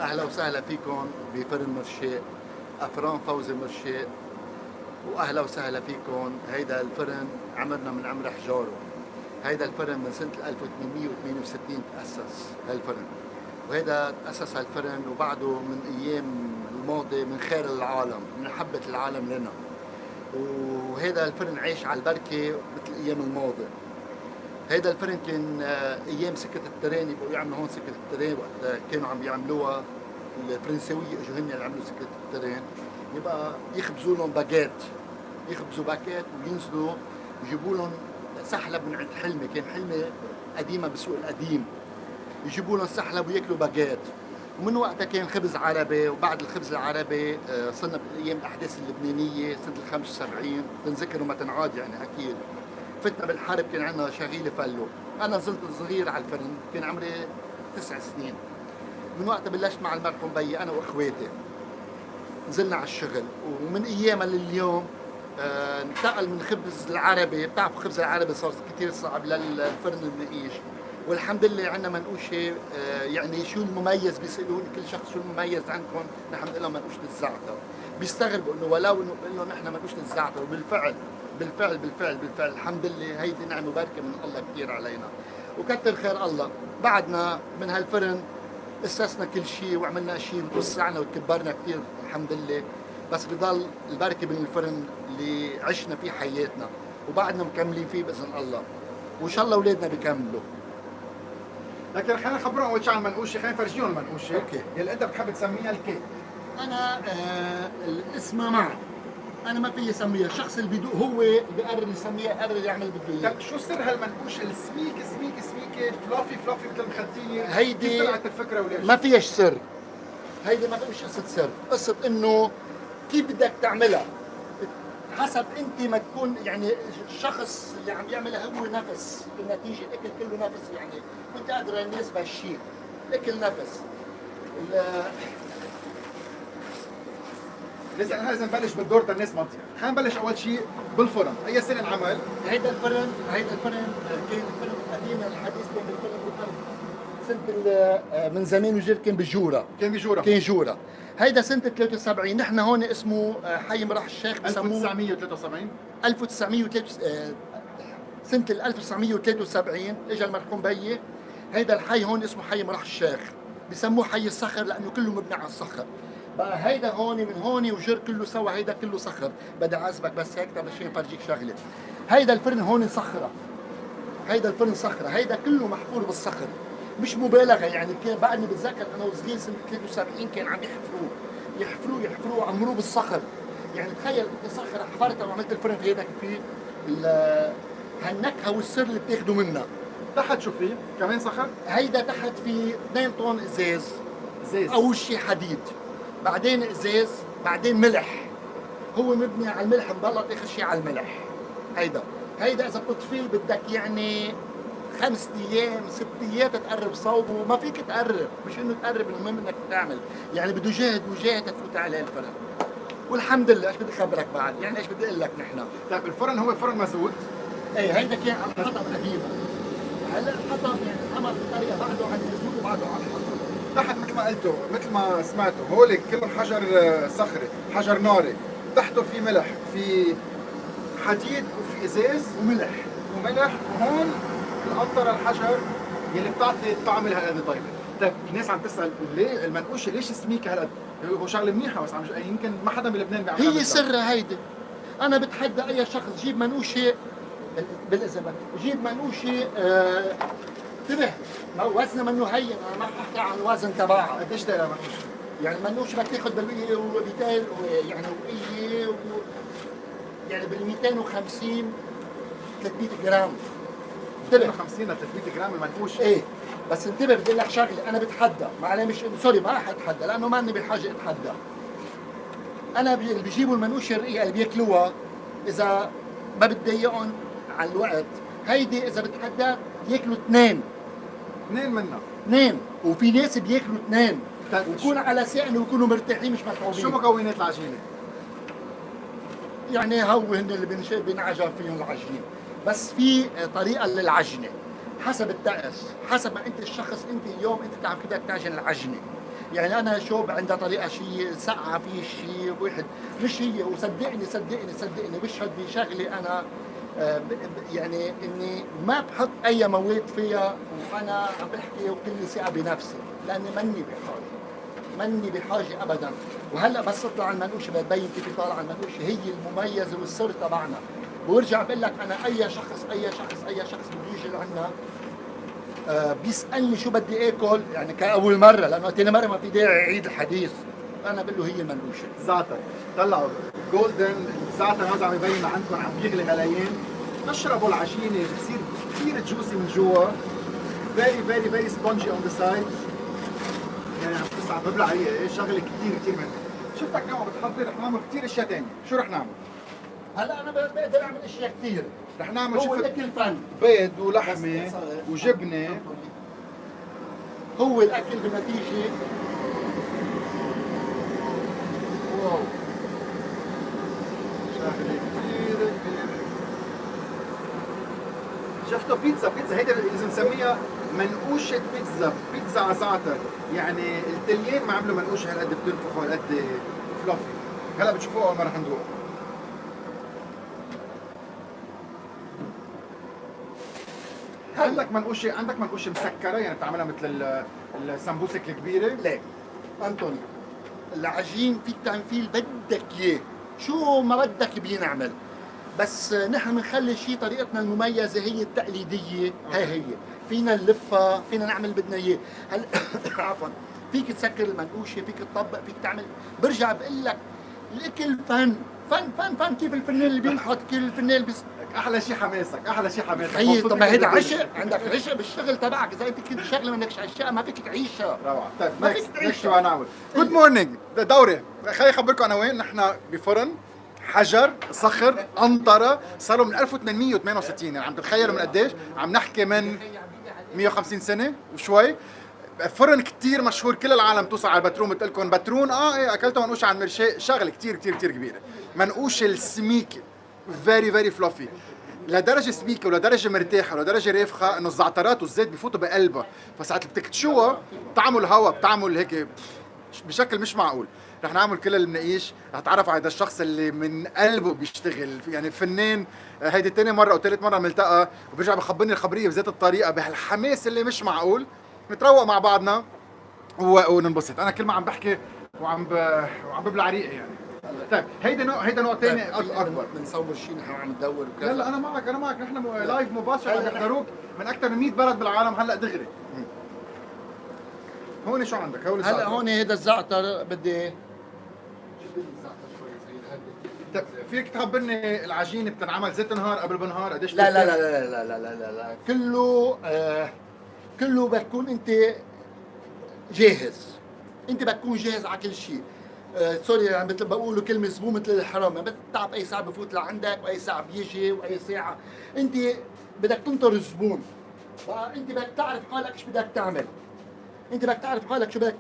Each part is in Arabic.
اهلا وسهلا فيكم بفرن مرشي، افران فوزي مرشي. واهلا وسهلا فيكم. هيدا الفرن عمرنا من عمر حجاره. هيدا الفرن من سنه 1868 تاسس هالفرن، وهيدا تاسس هالفرن وبعده من ايام الماضي، من خير العالم، من محبه العالم لنا. وهيدا الفرن عايش على البركه مثل ايام الماضي. هيدا الفرن كان ايام سكه الترين، يبقوا يعملوا هون سكه الترين وقت كانوا عم بيعملوها الفرنساويه، اجوا هن اللي عملوا سكه الترين. يبقى يخبزوا لهم باجيت، يخبزوا باكيت وينزلوا يجيبوا لهم سحلب من عند حلمه، كان حلمه قديمه بالسوق القديم، يجيبوا لهم سحلب وياكلوا باجيت. ومن وقتها كان خبز عربي، وبعد الخبز العربي صرنا بالايام الاحداث اللبنانيه سنه ال 75 تنذكر وما تنعاد يعني اكيد. فتنا بالحرب، كان عندنا شغيله فلو. انا نزلت صغير على الفرن، كان عمري 9 سنين. من وقتها بلشت مع المرحوم بيي انا واخواتي، نزلنا على الشغل. ومن ايامها لليوم انتقل من خبز العربي، بتعرفوا خبز العربي صار كثير صعب، للفرن المنقيش. والحمد لله عندنا منقوشه. يعني شو المميز؟ بيسالوني كل شخص شو المميز عندكم؟ نحن بنقول لهم منقوشه الزعتر. بيستغربوا انه ولو انه بنقول لهم نحن منقوشه الزعتر، وبالفعل بالفعل الحمد لله هيدي نعمه وبركه من الله كثير علينا، وكتر خير الله. بعدنا من هالفرن اسسنا كل شيء وعملنا شيء وسعنا وتكبرنا كثير الحمد لله. بس بضل البركه من الفرن اللي عشنا فيه حياتنا، وبعدنا مكملين فيه باذن الله، وان شاء الله اولادنا بيكملوا. لكن خلينا نخبرهم اول شيء عن المنقوشه، خلينا نفرجيهم المنقوشه. اوكي. اللي انت بتحب تسميها الكيك. انا اسمها معه، انا ما في اسميها، الشخص اللي بده هو بيقرر يسميها، يقرر يعمل بده اياه. طيب شو سر هالمنقوشه السميكه فلافي مثل المخديه؟ هيدي كيف طلعت الفكره وليش؟ ما فيهاش سر. هيدي ما فيش قصه سر، قصه انه كيف بدك تعملها حسب انت ما تكون. يعني الشخص اللي عم يعملها هو نفس، بالنتيجه الاكل كله نفس. يعني انت قادر الناس بهالشيء، الاكل نفس. لسه انا لازم نبلش بالدور الناس منطقه. خلينا نبلش اول شيء بالفرن. اي سنه انعمل؟ هيدا الفرن كان الفرن القديم، الحديث كان بالفرن سنه من زمان وجد، كان بجوره. كان جوره. هيدا سنه 73. نحن هون اسمه حي مرح الشيخ، بسموه 1973. 1903. سنه 1973 اجى المرحوم بيي. هيدا الحي هون اسمه حي مرح الشيخ، بسموه حي الصخر لانه كله مبني على الصخر. بقى هيدا هون من هون وجر كله سوا، هيدا كله صخر. بدي اعذبك بس هيك مشان فرجيك شغله. هيدا الفرن هون صخره، هيدا الفرن صخره، هيدا كله محفور بالصخر، مش مبالغه. يعني كان بعدني بتذكر انا وصغير سنه 73 كان عم يحفروه وعمروه بالصخر. يعني تخيل انت صخره حفرتها وعملت الفرن في هيدا فيه هالنكهه والسر اللي بتاخده منها. تحت شو في؟ كمان صخر؟ هيدا تحت في 2 طن ازاز. زيت. اول شيء حديد، بعدين ازاز، بعدين ملح. هو مبني على الملح، مبلط اخر شيء على الملح. هيدا اذا بتطفيه بدك يعني 5 ايام 6 ايام تقرب صوبه، ما فيك تقرب، مش انه تقرب، المهم انك تعمل. يعني بده جهد وجاهد تفوت عليه الفرن. والحمد لله. ايش بدي اخبرك بعد؟ يعني ايش بدي اقول لك نحن؟ طيب الفرن هو فرن مزود؟ ايه هيدا كان على الحطب قديما. هلا الحطب يعني عمل بطريقه بعده عن النزول وبعده على الحطب. تحت مثل ما قلتوا، مثل ما سمعتوا، هول كلهم حجر صخري، حجر ناري، تحته في ملح، في حديد، وفي ازاز وملح. وهون القنطره الحجر يلي بتعطي الطعم هالقد طيبه. طيب الناس عم تسال ليه المنقوشه ليش سميكه هالقد؟ هو شغله منيحه بس يمكن ما حدا بلبنان بيعملها. هي سرها هيدي. انا بتحدى اي شخص جيب منقوشه بالاذن، جيب منقوشه انتبه، وزنها منه هين. انا ما حكي عن الوزن تبعها. قديش تقرا منقوشه؟ يعني المنقوشه بدك تاخذ بالوقيه وبيتال يعني وقيه يعني بال 250 300 جرام. انتبه. 250 ل 300 جرام المنقوشه. ايه بس انتبه، بدي اقول لك شغله، انا بتحدى مش سوري، ما راح اتحدى لانه ماني بحاجه اتحدى. انا اللي بيجيبوا المنقوشه الرقيقه اللي بياكلوها اذا ما بتضايقهم على الوقت، هيدي اذا بتحدى ياكلوا 2 منها. 2 وفي ناس بياكلوا 2 طيب ويكونوا على سائل ويكونوا مرتاحين مش متعوبين. شو مكونات العجينه؟ يعني هو هن اللي بنعجب فيهم العجين، بس في طريقه للعجنه حسب الدقس، حسب ما انت الشخص. انت اليوم انت بتعرف كيف بدك تعجن العجنه. يعني انا شوب عندها طريقه شيء سقعه في شيء واحد مش هي. وصدقني بشهد بشغلي انا يعني اني ما بحط اي مواد فيها، وانا عم بحكي وكل ثقه بنفسي لاني ماني بحاجه ابدا. وهلا بس تطلع على المنقوشه بتبين كيف طالعه المنقوشه هي المميزه والسر تبعنا. وارجع بقول لك انا اي شخص بيجي لعنا بيسالني شو بدي اكل يعني كاول مره، لانه ثاني مره ما في داعي اعيد الحديث، انا بقول له هي المنقوشه. زعتر طلعوا جولدن الزعتر هذا عم يبين عندكم عم بيغلي غليان. اشربوا العجينه بتصير كثير جوسي من جوا، فيري سبونجي اون ذا سايد. يعني عم تسعى ببلع هي شغله كثير مهمه. شفتك اليوم عم بتحضر، رح نعمل كثير اشياء ثانيه. شو رح نعمل؟ هلا انا بقدر اعمل اشياء كثير. رح نعمل هو الاكل فن، بيض ولحمه وجبنه. هو الاكل بالنتيجه واو شغله كثير كبيره. شفتوا بيتزا هيدا اذا نسميها منقوشه بيتزا على زعتر. يعني التليين ما عملوا منقوشه هالقد بتنفخ وهالقد فلافي. هلا بتشوفوها اول ما رح ندوق. عندك منقوشه مسكره يعني بتعملها مثل السمبوسك الكبيره؟ ليه انطوني العجين فيك تعمل فيه اللي بدك اياه، شو ما بدك بينعمل، بس نحن بنخلي شيء طريقتنا المميزه هي التقليديه. هي فينا نلفها، فينا نعمل اللي بدنا اياه. هلا عفوا فيك تسكر المنقوشه، فيك تطبق، فيك تعمل. برجع بقول لك الاكل فن كيف الفنان اللي بينحط، كيف الفنان اللي احلى شيء حماسك. هي طب ما هيدا عشق، عندك عشق بالشغل تبعك. اذا انت كنت شغله ما بدكش عشقها ما فيك تعيشها. روعه. طيب ما فيك نكست شو نعمل؟ جود مورنينج دوري. خليني اخبركم انا وين. نحن بفرن حجر صخر قنطره صاروا من 1868. يعني عم تتخيلوا من قديش؟ عم نحكي من 150 سنه وشوي. فرن كتير مشهور، كل العالم توصل على البترون بتقول لكم بترون. ايه اكلته منقوشه عن مرشي. شغله كتير كبيره. منقوشه السميكه فيري فلوفي، لدرجه سميكه ولدرجه مرتاحه ولدرجه رافخه انه الزعترات والزيت بفوتوا بقلبها. فساعه اللي بتكتشوها بتعمل الهواء، بتعمل هيك بشكل مش معقول. رح نعمل كل المناقيش، رح تعرفوا على هذا الشخص اللي من قلبه بيشتغل يعني فنان. هيدي تاني مره او ثالث مره بنلتقى وبرجع بخبرني الخبريه بذات الطريقه بهالحماس اللي مش معقول. نتروق مع بعضنا وننبسط. انا كل ما عم بحكي وعم ببلع ريقي يعني. طيب هيدا نوع ثاني اكبر. بنصور شيء نحن عم ندور وكذا. لا انا معك نحن لايف مباشر عم يحضروك من اكثر من 100 بلد بالعالم هلا دغري. هون شو عندك؟ هلا هون هيدا الزعتر بدي طيب فيك تخبرني العجينه بتنعمل زيت نهار قبل بنهار قديش؟ لا كله بتكون انت جاهز. انت بتكون جاهز على كل شيء. سوري يعني مثل بقولوا كلمه زبون مثل الحرام، ما بتعرف اي ساعه بفوت لعندك واي ساعه بيجي واي ساعه. انت بدك تنطر الزبون، فانت بدك تعرف حالك ايش بدك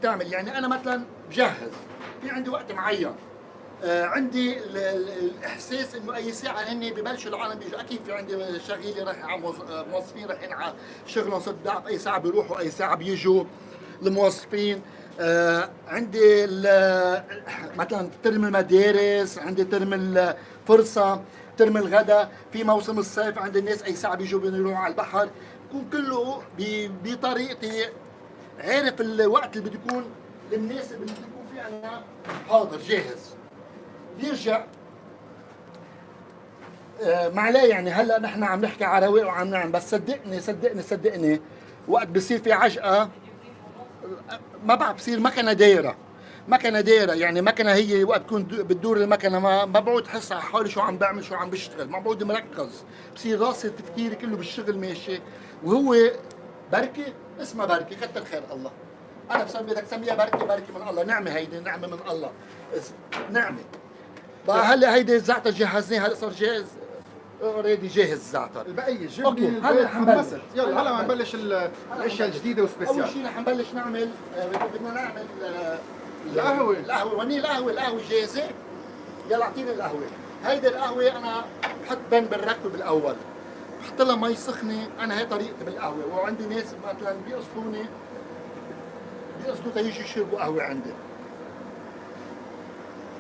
تعمل. يعني انا مثلا بجهز في عندي وقت معين. عندي الاحساس انه اي ساعه هن ببلشوا العالم بيجوا. اكيد في عندي شغيلي رايح على موظفين رايحين على شغلهم، صرت بعرف اي ساعه بيروحوا اي ساعه بيجوا الموظفين. عندي مثلا ترم المدارس، عندي ترم الفرصه، ترم الغداء، في موسم الصيف عند الناس اي ساعه بيجوا بيروحوا على البحر. بكون كله بطريقتي عارف الوقت اللي بده يكون المناسب اللي بده يكون فيه انا حاضر جاهز. بيرجع معليه يعني هلا نحن عم نحكي على رواق وعم نعمل، بس صدقني وقت بصير في عجقه ما بعرف بصير مكنه دايره يعني مكنه هي وقت تكون بتدور المكنه ما بقعد احس على حالي شو عم بعمل شو عم بشتغل، ما بقعد مركز. بصير راسي تفكيري كله بالشغل ماشي. وهو بركه اسمها بركه، كتر خير الله. انا بسمي بدك تسميها بركه من الله. نعمه هيدي، نعمه من الله، نعمه. بقى هلا هيدي الزعتر جهزناها، هلا صار جاهز اوريدي جاهز الزعتر. البقيه جبني هلا حمست. يلا هلا نبلش الاشياء الجديده وسبيسيال. اول شيء رح نبلش نعمل بدنا نعمل القهوه. وني القهوه جاهزه. يلا اعطيني القهوه. هيدي القهوه انا بحط بن بالركبه بالاول، بحط لها مي سخنه. انا هي طريقتي بالقهوه. وعندي ناس مثلا بيقصدوني قصده تيجي يشربوا قهوه عندي.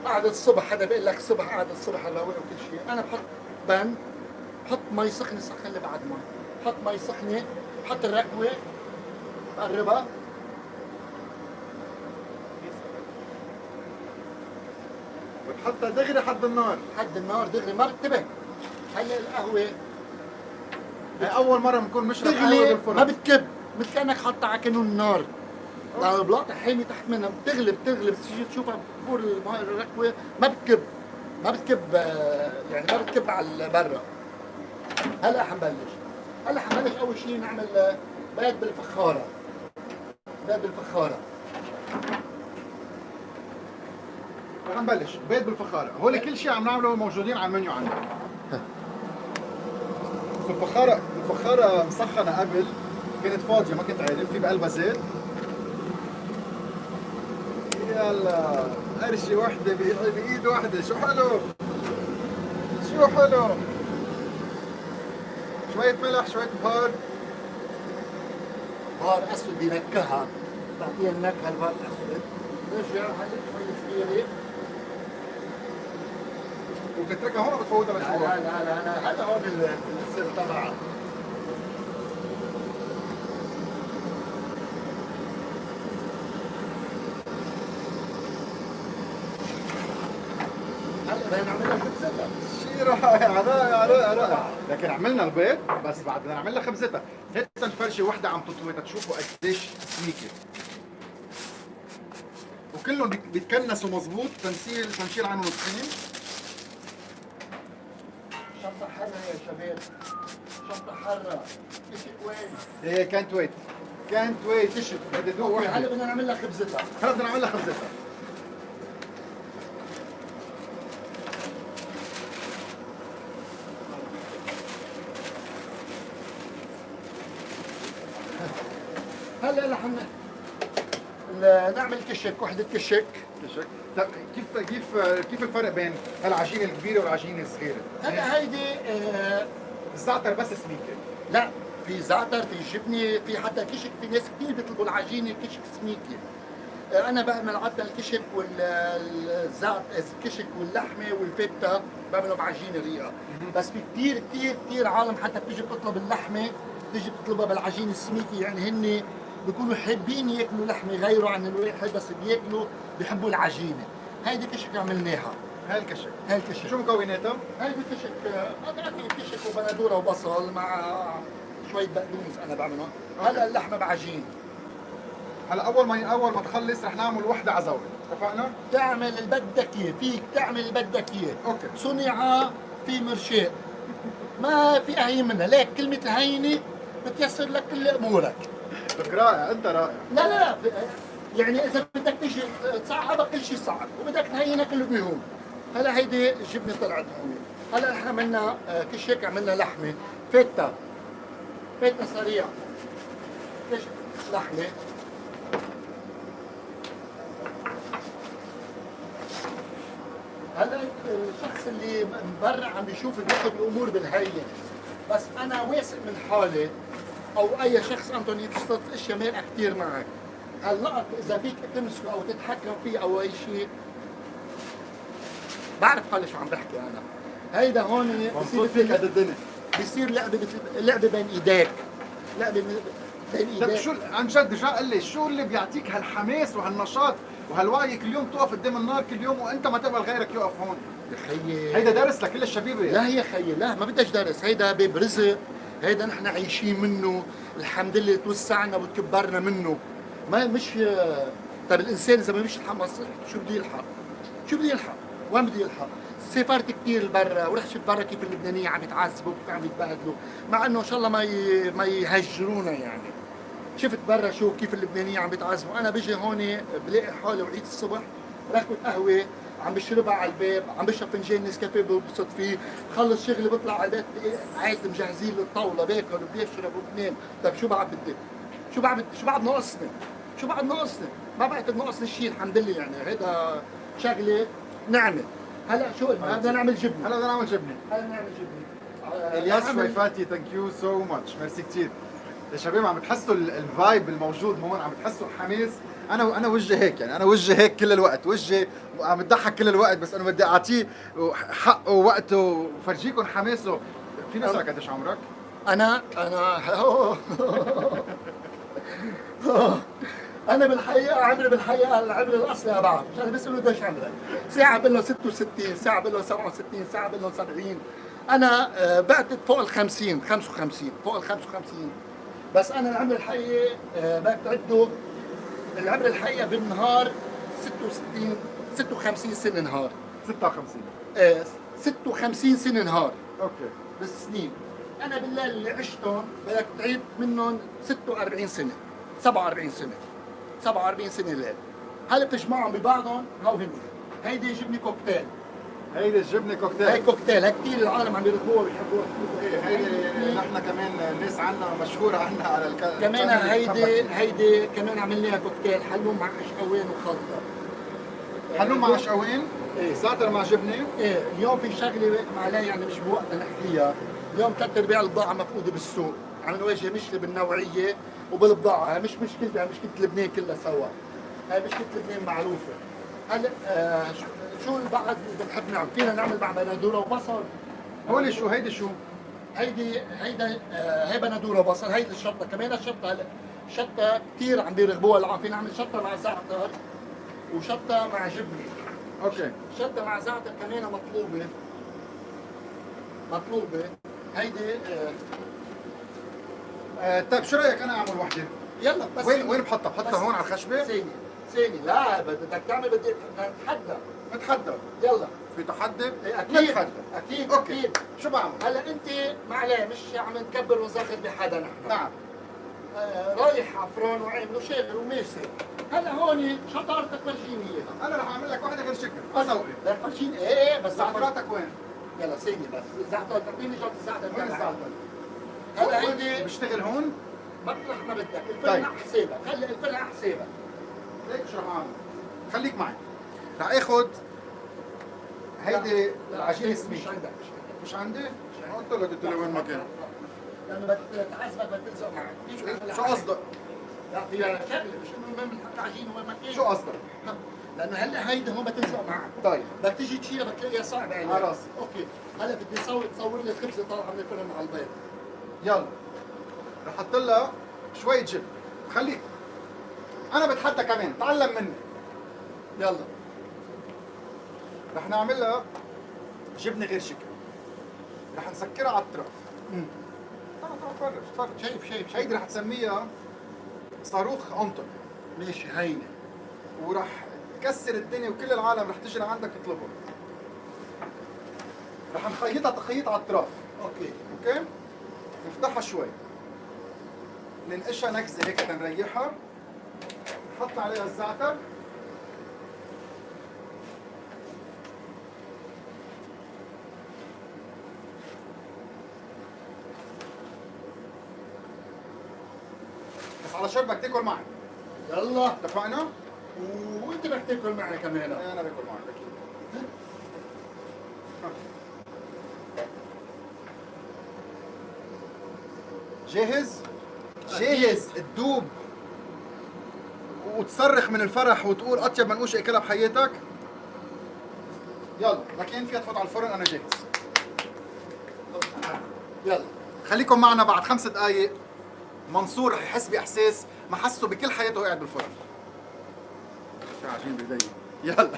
قعدة الصبح حدا بيقول لك الصبح قعدة الصبح الرواق وكل شيء، انا بحط بن، بحط مي سخنه سخن لي بعد مي، بحط مي سخنه، بحط الركوه بقربها بتحطها دغري حد النار. حد النار دغري ما بنتبه. هلا القهوه هي اول مره بنكون مشرب قهوه بتغلي بالفرن. ما بتكب، مثل كانك حاطها على كانون النار. لأن البلاطة حامي تحت منها بتغلي بس تيجي تشوفها بتفور الماء الركوة ما بتكب، ما بتكب يعني ما بتكب على برا. هلا حنبلش. هلا حنبلش أول شيء نعمل بيض بالفخارة. بيض بالفخارة. رح نبلش بيض بالفخاره، هول كل شيء عم نعمله موجودين على المنيو عندك. الفخاره مسخنه قبل، كانت فاضيه ما كنت عارف، في بقلبها زيت. يلا قرشة وحده بايد وحده، شو حلو شو حلو. شوية ملح شوية بهار. بهار أسود بنكهها، بعطيها النكهة البهار الأسود. نرجع هلا شوي صغيرة. وبتتركها هون وبتفوتها لا لشوي. لا لا لا لا هذا هون السر تبعها. هلا بدنا نعملها خبزتها. شي رائع رائع رائع رائع. لكن عملنا البيض بس بعد بدنا نعمل لها خبزتها. هات الفرشه وحده عم تطوي تشوفوا قديش سميكه. وكلهم بيتكنسوا مظبوط، تنشيل عنهم الطحين. شطة حرة يا شباب، شطة حرة، كشك وين؟ ايه كانت ويت كشك. بدي ادوق هلا وحده. بدنا نعمل لها خبزتها. هلا بدنا نعمل لها خبزتها. هلا نعمل كشك، وحدة كشك. طيب كيف الفرق بين العجينه الكبيره والعجينه الصغيره؟ هلا هيدي الزعتر بس سميكه. لا، في زعتر، في جبنه، في حتى كشك، في ناس كثير بيطلبوا العجينه كشك سميكه. انا بعمل عدنا الكشك الكشك واللحمه والفته بعملهم بعجينه رقيقه. بس في كثير كثير كثير عالم حتى بتيجي بتطلب اللحمه بتيجي بتطلبها بالعجينه السميكه، يعني هن بيكونوا حابين ياكلوا لحمه غيره عن الواحد، بس بياكلوا بيحبوا العجينه. هيدي كشك عملناها. هاي الكشك. هاي الكشك شو مكوناتها؟ هاي كشك كشك وبندوره وبصل مع شويه بقدونس انا بعملهم. هلا اللحمه بعجين. هلا اول ما تخلص رح نعمل وحده عزوه، اتفقنا؟ تعمل اللي بدك اياه، فيك تعمل اللي بدك اياه. اوكي. صنع في مرشاة، ما في اهين منها، ليك كلمة الهينة بتيسر لك كل امورك. لك رائع، انت رائع. لا لا لا، يعني اذا بدك تيجي تصعبها كل شيء صعب، وبدك تهينها كله بيهون. هلا هيدي الجبنة طلعت هون. هلا احنا عملنا كشك، عملنا لحمة، فته سريع، كشك لحمة. هلا الشخص اللي من برا عم بيشوف بياخذ الامور بالهين، بس انا واثق من حالي او اي شخص انتم بتشتغل اشياء مالها كثير معك. هاللقط اذا فيك تمسكه او تتحكم فيه او اي شيء، بعرف حالي شو عم بحكي انا. هيدا هون مبسوط فيك قد الدنيا. بصير لعبه بين ايديك، لعبه بين طيب ايديك. شو عن جد رجع قل لي شو اللي بيعطيك هالحماس وهالنشاط وهالوعي كل يوم توقف قدام النار كل يوم وانت ما تقبل غيرك يوقف هون؟ يا خيي هيدا درس لكل الشبيبه يعني. لا يا خيي لا، ما بدكش درس، هيدا باب رزق، هيدا نحن عايشين منه، الحمد لله توسعنا وتكبرنا منه. ما مش طيب الانسان اذا ما مش يلحق مصلحته شو بده يلحق؟ شو بده يلحق؟ وين بده يلحق؟ سافرت كثير برا ورحت شفت برا كيف اللبنانيين عم يتعذبوا وكيف عم يتبهدلوا، مع انه ان شاء الله ما يهجرونا يعني. شفت برا شو كيف اللبنانيين عم بيتعذبوا، انا بيجي هون بلاقي حالي وعيد الصبح راكب قهوه عم بشربها على الباب، عم بشرب فنجان نسكافيه ببسط فيه، بخلص شغلي بطلع على البيت قاعد مجهزين لي الطاوله باكل وبشرب وبنام. طيب شو بعد بدي؟ شو بعد ناقصني؟ شو بعد ناقصني؟ ما بعتقد ناقصني شيء الحمد لله يعني، هيدا شغله نعمه. هلا شو قلنا؟ بدنا نعمل جبنه. هلا نعمل جبنه. هلا نعمل جبنه. الياس شويفاتي ثانك يو سو ماتش، ميرسي كثير. يا شباب عم بتحسوا الفايب الموجود هون، عم بتحسوا الحماس. انا وجهي هيك، يعني انا وجهي هيك كل الوقت، وجهي عم بتضحك كل الوقت، بس انا بدي اعطيه حقه ووقته وفرجيكم حماسه. في نسألك قديش عمرك؟ انا انا بالحقيقه عمري بالحقيقه العمر الاصلي ما بعرف، انا بساله قديش عمرك؟ ساعه بقول له 66، ساعه بقول له 67، ساعه بقول له 70. انا بعتت فوق ال 50 55 فوق ال 55. بس انا العمر الحقيقي بعتده العمر الحقيقي بالنهار 66 56 سنه نهار. 56. 56 سنه نهار اوكي. بالسنين. انا بالله اللي عشتهم بدك تعيد منهم 46 سنه 47 سنه 47 سنه ليل. هل بتجمعهم ببعضهم؟ هو هن. هيدي جبنه كوكتيل. هيدي الجبنه كوكتيل. هي كوكتيل، هي كثير العالم عم يركبوها بيحبوها. ايه هيدي نحن كمان الناس عنا مشهوره عنا على كمان هيدي كمان عملناها كوكتيل، حلوم مع قشقوين وخلطه. حلوم مع قشقوين؟ ايه زعتر مع جبنه؟ ايه اليوم في شغله معلها يعني مش بوقتنا نحكيها. اليوم ثلاث ارباع البضاعه مفقوده بالسوق، عم نواجه مشكله بالنوعيه وبالبضاعه، هي مش مشكلتها، هي مشكله لبنان كلها سوا. هاي مشكله لبنان معروفه. هلا شو البعض اللي بنحب نعمل؟ فينا نعمل مع بندوره وبصل. هولي شو؟ هيدي شو؟ هيدا هي بندوره وبصل، هيدي الشطه، كمان الشطه هلا شطه كثير عم بيرغبوها العالم، فينا نعمل شطه مع زعتر وشطه مع جبنه. اوكي. شطه مع زعتر كمان مطلوبه. هيدي طيب شو رايك انا اعمل وحده؟ يلا بس وين بحطها؟ بحطها هون على الخشبه؟ ثاني لا بدك تعمل بدي نتحدى. نتحدى. يلا في تحدي؟ اكيد نتحدى. اكيد اوكي. اكيد. شو بعمل؟ هلا انت معليه مش عم نكبر ونزخر بحدا نحن. نعم. رايح عفران وعامل وشاغل وماشي. هلا هون شطارتك فرجيني اياها. انا رح اعمل لك وحده غير شكل، اسوي. بدك فرجيني ايه بس زعتراتك وين؟ يلا ثانية بس زعتر تعطيني شوط الزعتر. وين الزعتر؟ هلا هيدي بشتغل هون؟ مطرح ما بدك، الفرن طيب. على حسابك، خلي الفرن على حسابك. ليك شو رح اعمل؟ خليك معي. رح اخذ هيدي العجينه مش سميك. عندك مش عندي؟ قلت لي وين ما كان. لانه بدك تعذبك بدك تلزق معك. شو قصدك؟ لا فيها شغله مش انه وين بنحط العجينه وين ما كان. شو قصدك؟ لانه هلا هيدي هون بتلزق معك. طيب. بدك تيجي تشيلها بتلاقيها صعبه عليك. على راسي. اوكي. هلا بدي تصور لي الخبزه طالعه من الفرن على البيض. يلا. رح احط لها شوية جبن. خليك. أنا بتحدى كمان، تعلم مني. يلا. رح نعمل لها جبنة غير شكل. رح نسكرها على الطرف. تعال تفرج. شايف. هيدي رح تسميها صاروخ أنطر. ماشي هينه. ورح تكسر الدنيا وكل العالم رح تجي لعندك تطلبها. رح نخيطها تخيط على الطرف. اوكي؟ نفتحها شوي. ننقشها نكزه هيك تنريحها. نحط عليها الزعتر. بس على شرط بدك تاكل معي. يلا. اتفقنا؟ وانت بدك تاكل معي كمان. انا باكل معك اكيد. جاهز؟ جاهز تدوب وتصرخ من الفرح وتقول اطيب منقوشه اكلها بحياتك؟ يلا لكن فيها تفوت على الفرن، انا جاهز. يلا خليكم معنا بعد 5 دقائق. منصور رح يحس باحساس ما حسه بكل حياته قاعد بالفرن. شو عجين بايدي. يلا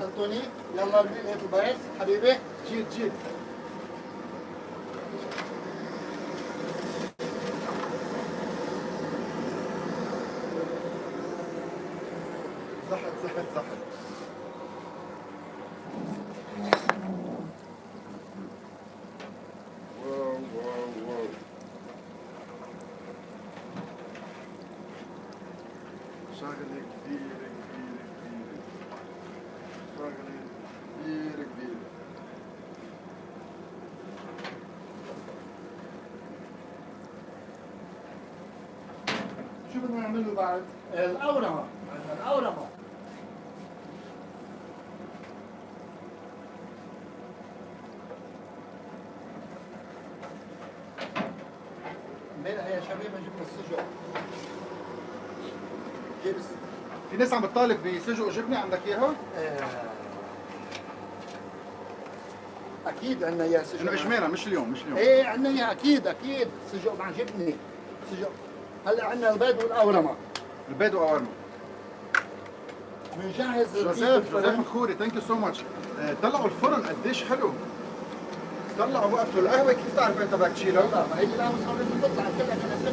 انطوني يلا لقيت البيض حبيبي. جيد. زحت. واو. شغلة كبيرة. شو بدنا نعمل له بعد؟ الأورمة. امبارح هي شباب جبنا السجق. جيب في ناس عم بتطالب بسجق وجبنه، عندك اياها؟ اكيد عندنا اياه سجق. انه اجمالا مش اليوم، مش اليوم. ايه عندنا اياه اكيد اكيد، سجق مع جبنه. سجق. هلا عندنا البيض والاورمه. البيض وقوارمه. بنجهز جوزيف الخوري، ثانك يو سو ماتش. طلعوا الفرن قديش حلو. طلعوا وقفتوا القهوه، كيف تعرف انت بدك تشيلها؟ ما هي الان صارت تطلع كلها كانت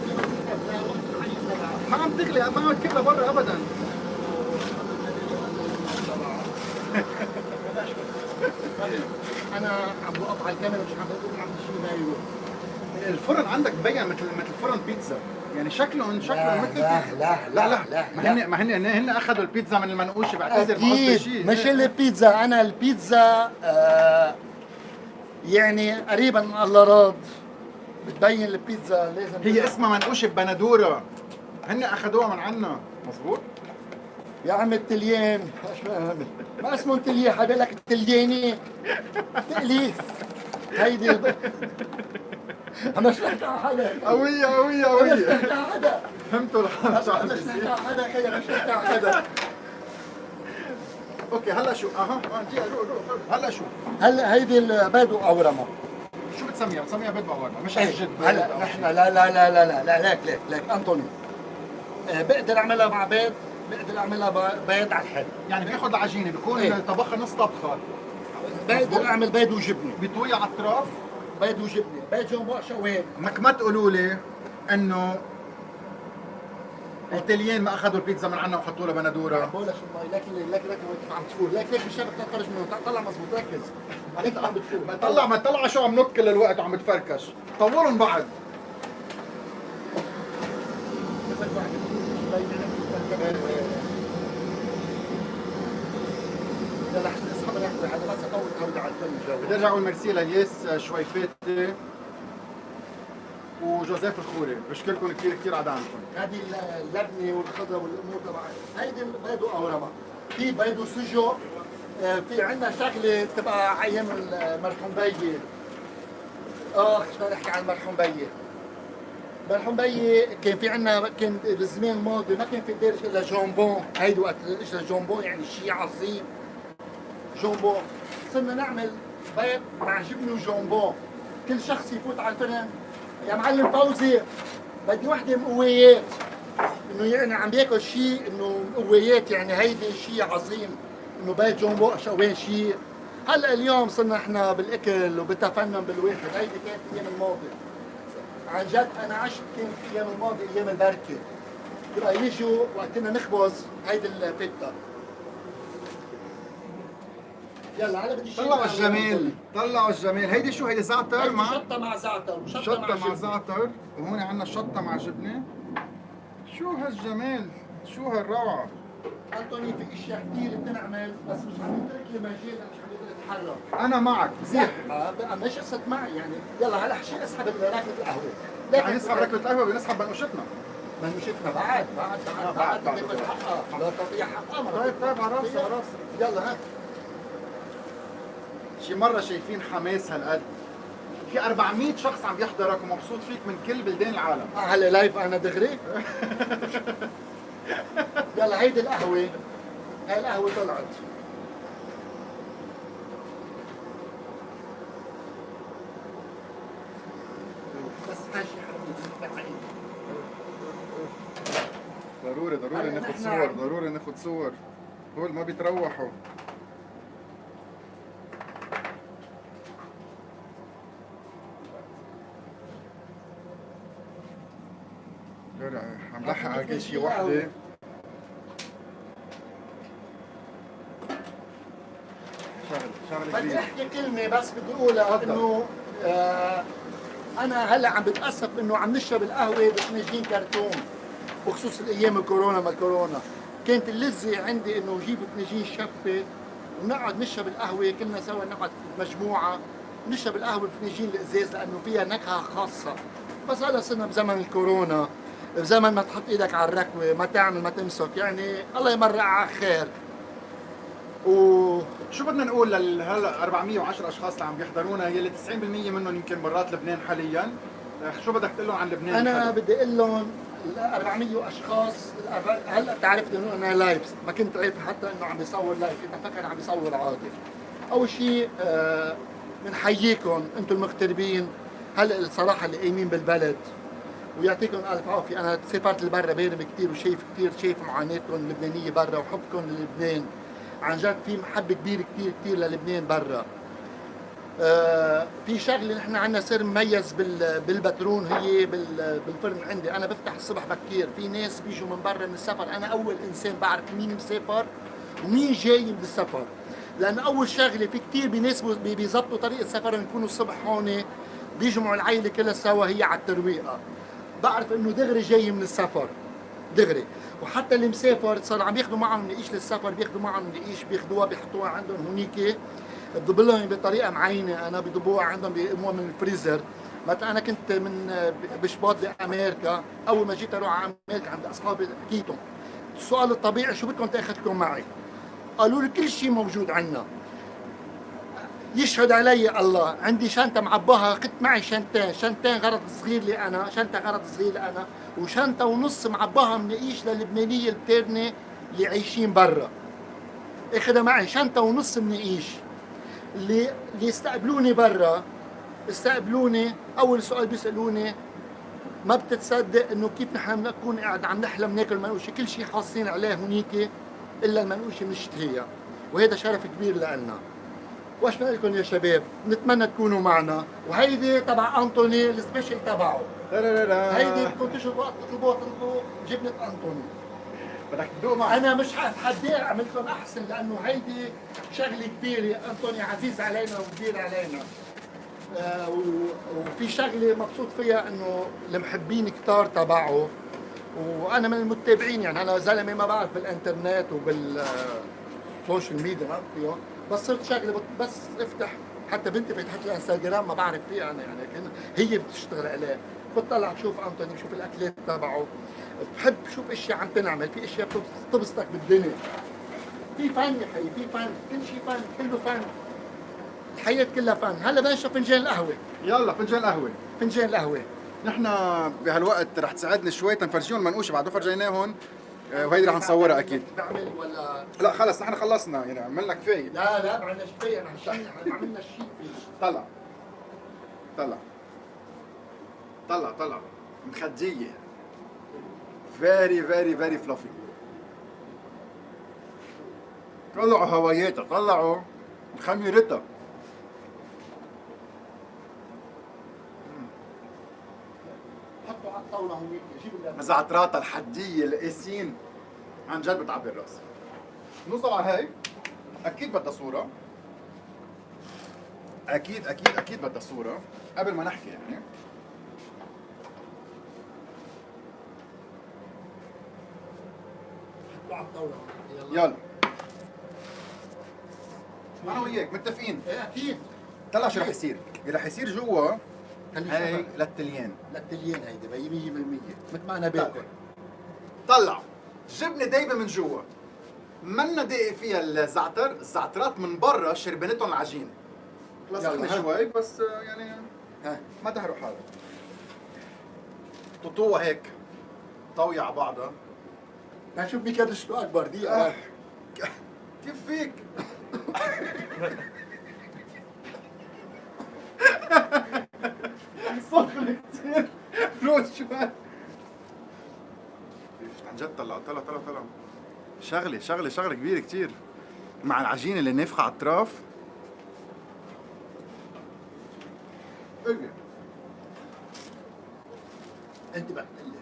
ما عم تغلي، ما عم تكبها برا ابدا. انا عم بقطع الكاميرا، مش عم بقول عم بشيل هاي. الفرن عندك بين مثل فرن بيتزا، يعني شكلهم مثل لا ما هن اخذوا البيتزا من المنقوشه، بعتذر ما قصدي اكيد شيء. مش البيتزا، انا البيتزا يعني قريبا من الله راض. بتبين البيتزا لازم هي اسمها منقوشه بندوره، هن اخذوها من عنا، مزبوط؟ يا عم التليان ما اسمه تليان، حبيب لك التلياني تأليف. هيدي انا شلت على حدا. قوية قوية انا قوية. شلت على حدا. فهمتوا انا شلت على حدا، خيي انا شلت على حدا. اوكي هلا شو؟ دقيقة، روح هلا شو؟ هلا هيدي البيض واورمه. شو بتسميها؟ بتسميها بيض بقورمة مش إيه، الجد؟ هلا نحن لا ليك انطوني. بقدر اعملها مع بيض، بقدر اعملها بيض على الحل. يعني بياخذ العجينة بيكون إيه. طبخها نص طبخة، بقدر اعمل بيض وجبنه. بيطويها على الاطراف. بيض وجبنه، بيض جنبه شوين. ما تقولوا لي انه التليين ما اخذوا البيتزا من عنا وحطوا لها بندوره. بقول لك لك وانت عم تقول لك مش بتطلع منه، طلع مظبوط ركز. انت عم بتقول ما طلع شو عم نك كل الوقت وعم بتفركش. طولهم بعد. يلا احنا اصحاب نحكي هذا بس اطول ارجع على الفيلم. بدي ارجع اقول ميرسي للياس شويفاتي وجوزيف الخوري، بشكركم كثير على دعمكم. هذه اللبنه والخضره والامور تبعها، هيدي البيض واورمه. في بيض وسجق. في عندنا شغله تبقى على ايام المرحوم بيي. شو نحكي عن المرحوم بيي. المرحوم بيي كان في عندنا، كان بالزمان الماضي ما كان في دارج الا جامبون. هيدي وقت اجى جامبون يعني شيء عظيم. جامبون صرنا نعمل بيض مع جبنه وجامبون. كل شخص يفوت على الفرن، يا معلم فوزي بدي وحده مقويات، انه يعني عم بياكل شيء انه مقويات، يعني هيدي شيء عظيم، انه بيت جامبون شوين شيء. هلا اليوم صرنا احنا بالاكل وبتفنن بالواحد. هيدي كانت ايام الماضي عن جد. انا عشت كانت ايام الماضي ايام البركه. يبقى يجوا وقتنا نخبز هيدي الفته. يلا هلا بدي طلعوا الجمال، طلعوا الجمال. هيدي شو؟ هيدي زعتر مع شطه مع زعتر شطه مع زعتر، وهون عندنا شطه مع جبنه. شو هالجمال، شو هالروعه. انطوني في اشياء كثير بتنعمل بس مش عم يترك لي مجال، مش عم يقدر يتحرك. انا معك زيح. مش قصة معي يعني. يلا هلا حشي اسحب ركبة القهوة. يعني نسحب ركبة القهوة بنسحب بنقوشتنا. منوشتنا بعد تاخذ حقها. لا تضيع حقها. طيب على راسي على راسي. يلا ها. شي مرة شايفين حماس هالقد. في 400 شخص عم يحضرك ومبسوط فيك من كل بلدان العالم. هلا لايف انا دغري. يلا هيدي القهوة. هاي القهوة طلعت. بس ماشي حبيبي. ضروري ناخد صور، ضروري ناخد صور. هول ما بيتروحوا. عم لحق على كل شي وحدة. شغلة بدي كبيرة. احكي كلمة بس بدي اقولها انه انا هلا عم بتاسف انه عم نشرب القهوة بفناجين كرتون، بخصوص الايام الكورونا ما الكورونا. كانت اللذة عندي انه اجيب فناجين شفة ونقعد نشرب القهوة كلنا سوا، نقعد مجموعة نشرب القهوة بفناجين الازاز لانه فيها نكهة خاصة. بس هلا صرنا بزمن الكورونا، بزمن ما تحط ايدك على الركوة، ما تعمل ما تمسك، يعني الله يمرق على خير. شو بدنا نقول هلا 410 اشخاص اللي عم بيحضرونا، يلي 90% منهم يمكن برات لبنان حاليا، شو بدك تقول لهم عن لبنان؟ انا حلو. بدي اقول لهم ال 400 اشخاص هلا بتعرف انه انا لايف، ما كنت عارف حتى انه عم بيصور لايف، كنت افكر عم بيصور عادي. اول شيء بنحييكم انتم المغتربين، هلا الصراحه اللي قايمين بالبلد، ويعطيكم الف عافيه. انا سافرت لبرا بارم كثير وشايف كثير، شايف معاناتكم اللبنانيه برا وحبكم للبنان. عن جد في محبه كبيره كثير كثير للبنان برا. في شغله نحن عندنا سر مميز بالبترون، هي بالفرن عندي. انا بفتح الصبح بكير، في ناس بيجوا من برا من السفر، انا اول انسان بعرف مين مسافر ومين جاي من السفر. لان اول شغله في كثير بيناسبوا بيظبطوا طريقه سفرهم، يكونوا الصبح هون بيجمعوا العائله كلها سوا، هي على الترويقه. بعرف انه دغري جاي من السفر دغري. وحتى اللي مسافر صار عم ياخذوا معهم نقيش للسفر، بياخذوا معهم نقيش، بياخذوها بيحطوها عندهم هونيك، بضب لهم بطريقه معينه، انا بضبوها عندهم بيقموها من الفريزر. مثلا انا كنت من بشباط بامريكا، اول ما جيت اروح على امريكا عند اصحابي حكيتهم السؤال الطبيعي شو بدكم تاخذكم معي؟ قالوا لي كل شيء موجود عندنا. يشهد علي الله، عندي شنطه معباها، اخذت معي شنطتين غرض صغير لي انا، شنطه غرض صغير لي انا، وشنطه ونص معباها منقيش للبنانيه البترنه اللي عايشين برا. اخذها معي شنطه ونص منقيش. اللي استقبلوني برا استقبلوني، اول سؤال بيسالوني ما بتتصدق انه كيف نحن بنكون قاعد عم نحلم ناكل منقوشه، كل شيء حاصين عليه هنيك الا المنقوشه بنشتهيها، وهذا شرف كبير لنا. واش بدنا لكم يا شباب، نتمنى تكونوا معنا. وهيدي تبع انطوني السبيشل تبعه، لا لا لا لا، هيدي بدكم تطلبوها جبنه انطوني. بدك تدوق معي. انا مش حتحدي اعمل لكم احسن، لانه هيدي شغله كبيره، انطوني عزيز علينا وكبير علينا. وفي شغله مبسوط فيها انه المحبين كتار تبعه، وانا من المتابعين. يعني انا زلمه ما بعرف بالانترنت وبالسوشيال ميديا، ما فيه، بس صرت شغله بس افتح، حتى بنتي فتحت لي انستغرام ما بعرف فيه انا، يعني هي بتشتغل عليه، بتطلع بشوف انطوني، بشوف الاكلات تبعه، بحب شوف اشياء عم تنعمل، في اشياء بتبسطك بالدنيا. في فن يا حي، في فن، كل شيء فن، كله فن، الحياة كلها فن. هلا بدنا نشرب فنجان القهوة. يلا فنجان قهوه. فنجان القهوة. نحن بهالوقت رح تساعدنا شوي تنفرجيهم المنقوشه بعد ما فرجيناهم، وهيدي رح نصورها اكيد. بعمل ولا لا خلص نحن خلصنا، يعني عملنا كفايه. لا لا، ما عملناش كفاية، نحن عملنا الشيء فيه. طلع طلع طلع طلع مخدية، فيري فيري فلافي. طلعوا هوايتها، طلعوا خميرتها. حطوا على الطاولة هونيك، جيب زعتراتها الحدية القاسين عن جد بتعبي الراس. نوصل على هاي، أكيد بدها صورة. أكيد بدها صورة قبل ما نحكي يعني. حطوا على الطاولة هونيك. يلا أنا وياك متفقين. ايه أكيد. طلع شو رح يصير؟ اللي رح يصير جوا خلي هاي شبك. للتليان. للتليين هيدي 100%، مثل ما أنا باكل. طلع جبنة دايبة من جوا، منا داقي فيها الزعتر، الزعترات من برا شربنتهم العجينة. خلص يلا، احنا ها. شوي بس يعني ها. ما دهروا حالك. طوطوها هيك طاوية على بعضها. نشوف مين كان شو أكبر دقيقة. كيف فيك؟ صخر كثير، روح شوي. عن جد طلع. شغلة كبيرة كثير مع العجينة اللي نافخة على الأطراف. أنت بقى تقول لي.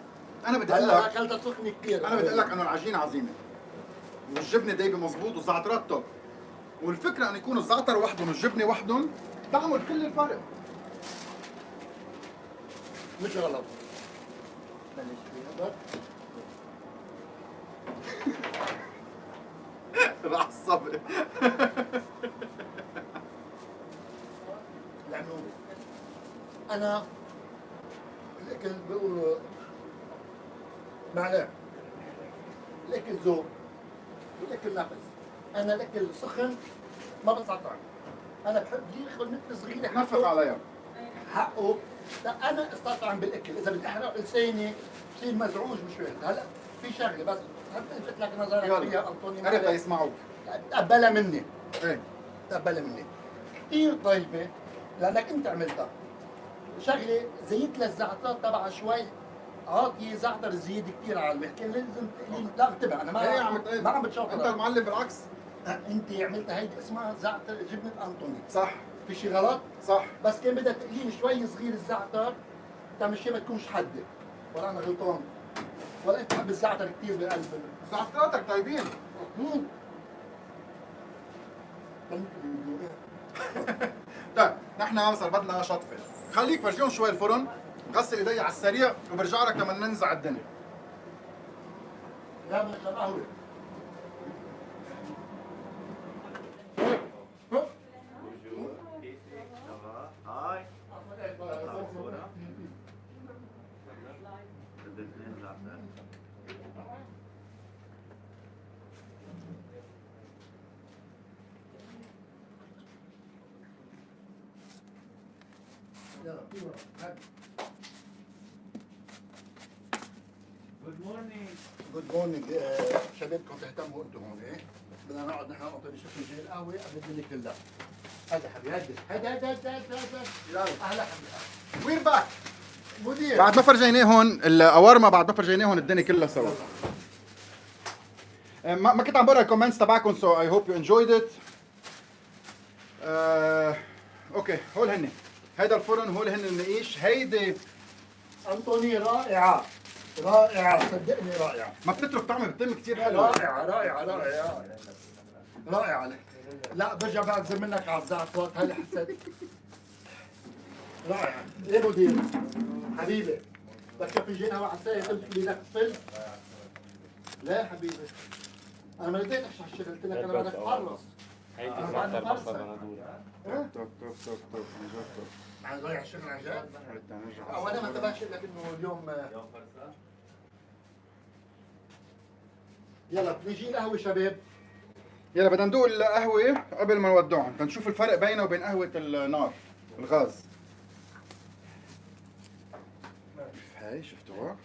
أنا بدي هلا أقول لك، أكلت سخنة كثير. أنا بدي أقول لك إنه العجينة عظيمة والجبنة دايبة مظبوط والزعترات توب، والفكرة أن يكون الزعتر وحدهم والجبنة وحدهم تعمل كل الفرق. مش غلط. بلش فيها بس. راح الصبر. لأنه أنا الأكل بيقولوا معلقة، الأكل ذوق والأكل نفس. أنا الأكل سخن ما بستطعم، أنا بحب ياخذ مثل صغيرة نفق عليها. حقه لا انا استطعم بالاكل، اذا بدي احرق لساني بصير مزعوج بشوي. هلا في شغله بس الفت لك نظرك فيها انطوني، عرفت يسمعوك. تقبلها مني، ايه تقبلها مني. كثير طيبه لانك انت عملتها. شغله زيت للزعتر تبعها شوي، عاطي زعتر زياده كثير على المحكي، لازم لا انتبه انا ما عم بتشاطر. انت المعلم بالعكس. انت عملتها هيدي اسمها زعتر جبنه انطوني. صح في شيء غلط؟ صح. بس كان بدها تقليل شوي صغير الزعتر تعمل شيء ما تكونش حده. ولا انا غلطان؟ ولا انت بتحب الزعتر كثير بقلب زعتراتك طيبين. مم. طيب نحن صار بدنا شطفه، خليك فرجيهم شوي الفرن، غسل ايدي على السريع وبرجع لك لما ننزع الدنيا. لا بنشرب قهوه. Good morning. جود مورنينج شبابكم تهتموا انتم هون ايه؟ بدنا نقعد نحن نعطي نشوف فنجان القهوه قبل الدنيا كلها. هذا حبيبي هذا يلا اهلا حبيبي. وير باك. مدير بعد ما فرجيناهم القوارمه، بعد ما فرجيناهم الدنيا كلها سوا. ما كنت عم بقرا الكومنتس تبعكم، سو اي هوب يو انجويد ات. اوكي هول هن، هيدا الفرن، هول هن النقيش، هيدي انطوني رائعه رائعه صدقني رائعه ما بتترك طعم، بتتم كثير حلو. رائعه رائعه. لا برجع بعتذر منك على الزعترات هلا حسيت رائعه. ايه مدير حبيبي بدك فنجان قهوه على السريع تمسك لي لك فل؟ لا حبيبي انا ما رضيت اشرح الشغل، قلت لك انا بدك تخلص. هيدي أنا زعتر بعد بصل فرصة. بندورة. توك عن ضيع الشغل عن جد؟ او انا ما انتبهش لك انه اليوم يلا بنجي القهوه شباب. يلا بدنا ندوق القهوة قبل ما نودعهم، تنشوف الفرق بينه وبين قهوة النار الغاز. هاي شفتوها؟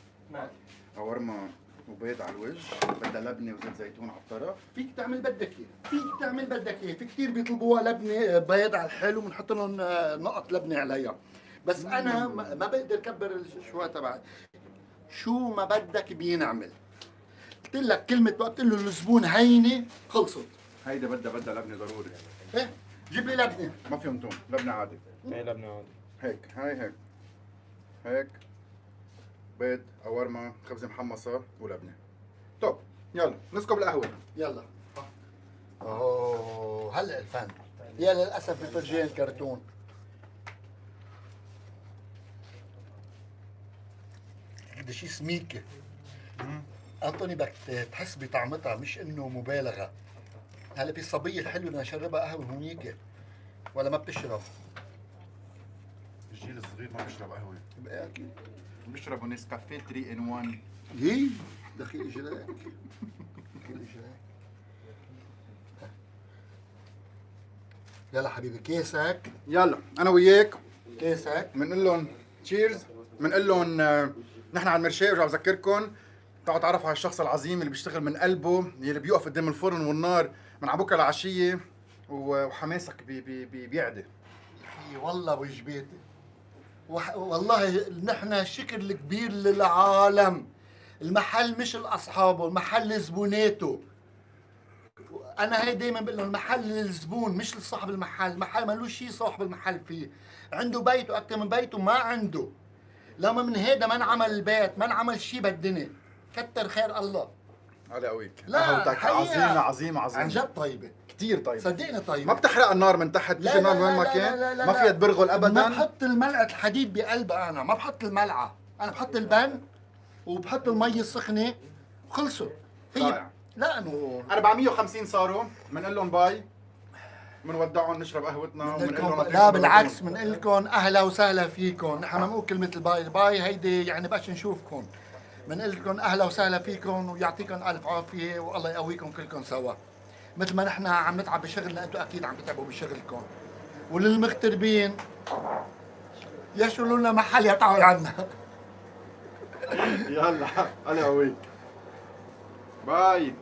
قوارمة وبيض على الوجه، بدها لبنة وزيت زيتون على الطرف. فيك تعمل بدك اياه، فيك تعمل بدك اياه، في كثير بيطلبوها لبنه بيض على الحلو وبنحط لهم نقط لبنه عليها، بس انا ما بقدر اكبر الشوي تبعي. شو ما بدك بينعمل. قلت لك كلمه وقت له الزبون هينه خلصت. هيدا بدها لبنة ضروري. ايه جيب لي لبنه. ما فيهم توم، لبنة عادي. هي لبنة عادي. هيك هاي هيك بيض، قوارمة، خبزة محمصة ولبنة. طب يلا نسكب القهوة. يلا اوه هلا الفن. يا للاسف بفرجين كرتون. هذا شيء سميكه. انطوني بدك تحس بطعمتها، مش انه مبالغه. هلا في الصبيه الحلوه بدنا نشربها قهوه هونيك ولا ما بتشرب؟ الجيل الصغير ما بيشرب قهوة، اكيد. بيشربوا نسكافيه 3 in 1. هي دخيل اجراك دخيل اجراك. يلا حبيبي كيسك يلا انا وياك كيسك. بنقول لهم تشيرز، بنقول لهم نحن على المرشاه. برجع بذكركم تعالوا تعرفوا على الشخص العظيم اللي بيشتغل من قلبه، اللي بيوقف قدام الفرن والنار من على بكره لعشيه، وحماسك بيعدي. اي والله وجباتي والله نحن الشكر الكبير للعالم. المحل مش لاصحابه، المحل لزبوناته. انا هي دايما بقول لهم المحل للزبون مش لصاحب المحل. المحل مالوش شيء صاحب المحل فيه، عنده بيته اكثر من بيته ما عنده. لما من هيدا ما انعمل البيت، ما انعمل شيء بالدنيا. كتر خير الله. علي قويك. لا، قهوتك حقيقة. عظيمه عظيمه عن عظيمه، جد طيبه، كثير طيبه، صدقني طيبه. ما بتحرق النار من تحت، بتيجي النار وين ما كان، ما فيها تبرغل ما ابدا. بحط الملعقه الحديد بقلبها، انا ما بحط الملعقه، انا بحط البن وبحط المي السخنه وخلصوا. هي رائع. لا انه 450 صاروا، بنقول لهم باي، بنودعهم نشرب قهوتنا وبنقول لهم لا بالعكس بنقول لكم اهلا وسهلا فيكم. نحن ما بنقول كلمه الباي، الباي هيدي يعني بس نشوفكم. بنقول لكم اهلا وسهلا فيكم ويعطيكم الف عافيه والله يقويكم كلكم سوا. مثل ما نحن عم نتعب بشغلنا انتم اكيد عم تتعبوا بشغلكم. وللمغتربين يشوا لنا محل يقطعوا عنا. يلا انا قويك باي.